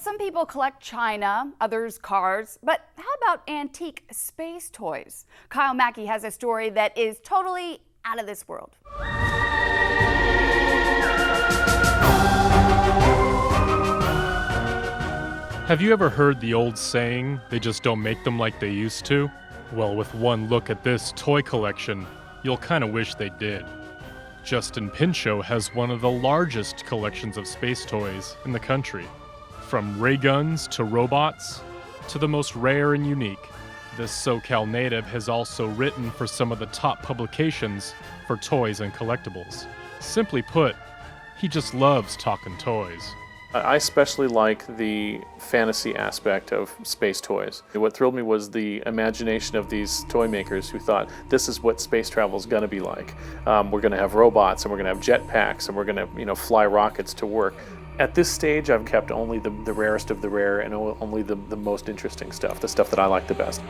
some people collect china, others cars, but how about antique space toys? Kyle Mackey has a story that is totally out of this world. Have you ever heard the old saying, they just don't make them like they used to? Well, with one look at this toy collection, you'll kind of wish they did. Justin Pinchot has one of the largest collections of space toys in the country. From ray guns to robots to the most rare and unique. This SoCal native has also written for some of the top publications for toys and collectibles. Simply put, he just loves talking toys. I especially like the fantasy aspect of space toys. What thrilled me was the imagination of these toy makers who thought, this is what space travel is going to be like. We're going to have robots, and we're going to have jetpacks, and we're going to, fly rockets to work. At this stage, I've kept only the rarest of the rare and only the most interesting stuff, the stuff that I like the best.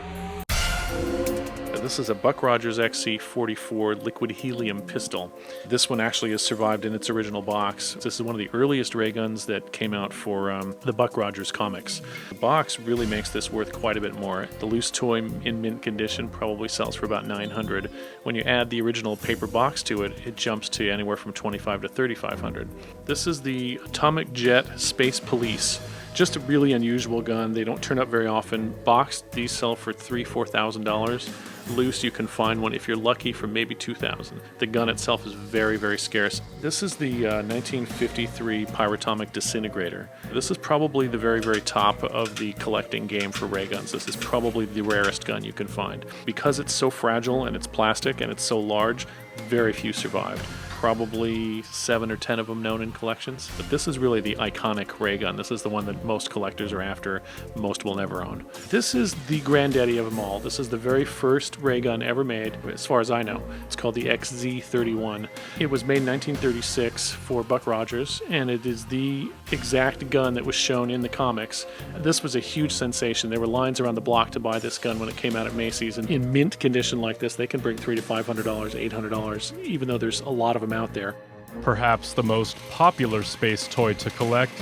This is a Buck Rogers XC44 liquid helium pistol. This one actually has survived in its original box. This is one of the earliest ray guns that came out for the Buck Rogers comics. The box really makes this worth quite a bit more. The loose toy in mint condition probably sells for about $900. When you add the original paper box to it, it jumps to anywhere from $2,500 to $3,500. This is the Atomic Jet Space Police. Just a really unusual gun. They don't turn up very often. Boxed, these sell for $3,000, $4,000. Loose, you can find one, if you're lucky, for maybe $2,000. The gun itself is very, very scarce. This is the 1953 Pyratomic Disintegrator. This is probably the very, very top of the collecting game for ray guns. This is probably the rarest gun you can find. Because it's so fragile and it's plastic and it's so large, very few survived. Probably 7 or 10 of them known in collections. But this is really the iconic ray gun. This is the one that most collectors are after, most will never own. This is the granddaddy of them all. This is the very first ray gun ever made, as far as I know. It's called the XZ31. It was made in 1936 for Buck Rogers, and it is the exact gun that was shown in the comics. This was a huge sensation. There were lines around the block to buy this gun when it came out at Macy's, and in mint condition like this, they can bring $300 to $500, $800, even though there's a lot of them out there. Perhaps the most popular space toy to collect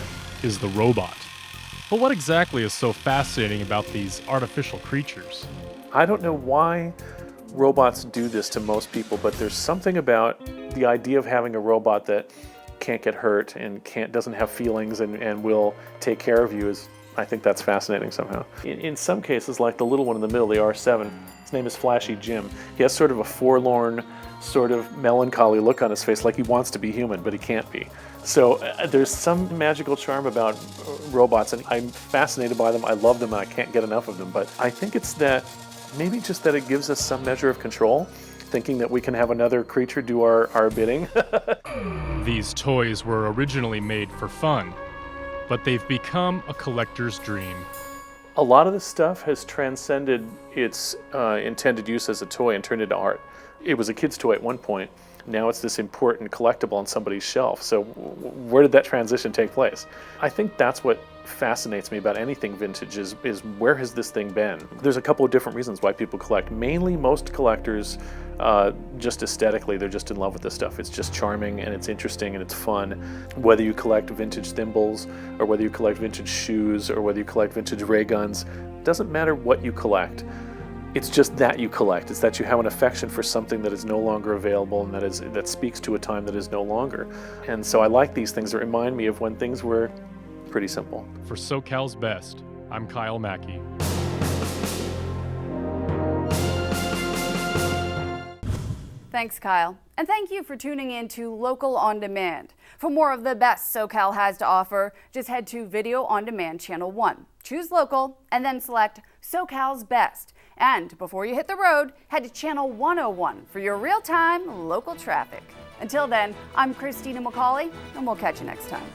is the robot. But what exactly is so fascinating about these artificial creatures? I don't know why robots do this to most people, but there's something about the idea of having a robot that can't get hurt and doesn't have feelings and will take care of you. I think that's fascinating somehow. In some cases, like the little one in the middle, the R7, his name is Flashy Jim. He has sort of a forlorn, sort of melancholy look on his face, like he wants to be human, but he can't be. So there's some magical charm about robots, and I'm fascinated by them. I love them, and I can't get enough of them. But I think it's that, maybe just that it gives us some measure of control, thinking that we can have another creature do our bidding. These toys were originally made for fun, but they've become a collector's dream. A lot of this stuff has transcended its intended use as a toy and turned into art. It was a kid's toy at one point. Now it's this important collectible on somebody's shelf. So where did that transition take place? I think that's what fascinates me about anything vintage is where has this thing been? There's a couple of different reasons why people collect. Mainly, most collectors, just aesthetically, they're just in love with this stuff. It's just charming and it's interesting and it's fun. Whether you collect vintage thimbles or whether you collect vintage shoes or whether you collect vintage ray guns, doesn't matter what you collect. It's just that you collect. It's that you have an affection for something that is no longer available and that speaks to a time that is no longer. And so I like these things that remind me of when things were pretty simple. For SoCal's Best, I'm Kyle Mackey. Thanks, Kyle. And thank you for tuning in to Local On Demand. For more of the best SoCal has to offer, just head to Video On Demand Channel 1. Choose Local and then select SoCal's Best. And before you hit the road, head to Channel 101 for your real-time local traffic. Until then, I'm Christina McCauley, and we'll catch you next time.